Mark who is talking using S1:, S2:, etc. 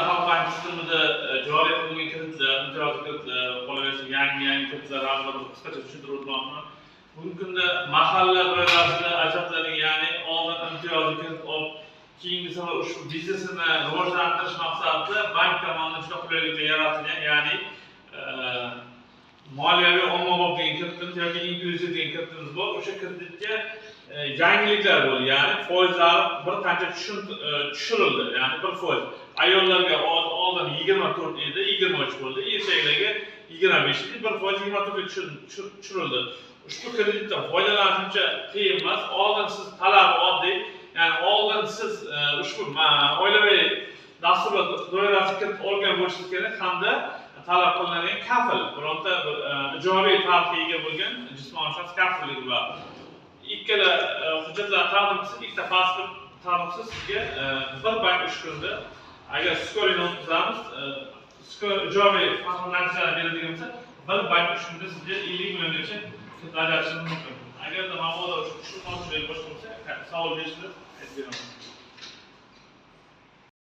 S1: halk bankasında cevap yapılmayan kreditler, imtiyazlı kreditler, qolaversa yangi kreditlar haqida qisqacha tushuntirib o'tmoqchiman. Bugungi kunda mahalla doirasida ajratlarning, ya'ni oldin imtiyozli kredit olib, keyingi safar ushbu biznesini rivojlantirish maqsadida bank tomonidan juda qulayliklar yaratilgan, ya'ni moliyaviy ommabop degan kreditimiz yoki inklyuziv degan kreditimiz bor. O'sha kreditga yangiliklar bo'ldi, ya'ni foizlar bir qancha tushirildi, ya'ni 1%. Ayollarga oldin 24 edi, 23 bo'ldi, erkaklarga 25 edi, 1% 24 ga tushirildi. Ushbu kreditdan foydalanish uncha qiyin emas. Oldin siz talabi oddiy, ya'ni oldin siz ushbu oilaviy dasturlar doirasida kredit olgan bo'lishingiz kerak hamda talab qilinadigan kafil, bironta ijobiy tarixga ega bo'lgan jismoniy shaxs kafilligi va ikkala hujjatlar taqdim qilsa, ikkita pasport taqdim qilsa sizga bir bank 3 kunda agar skoringni o'tkazamiz, ijobiy natijalar beradigan bo'lsa, bir bank 3 kunda sizga 50 milliongacha kredit ajratishingiz mumkin. Agarda ma'lumotlar uchun tushunmovchilik boshqa bo'lsa, savol bersanglar aytib beraman.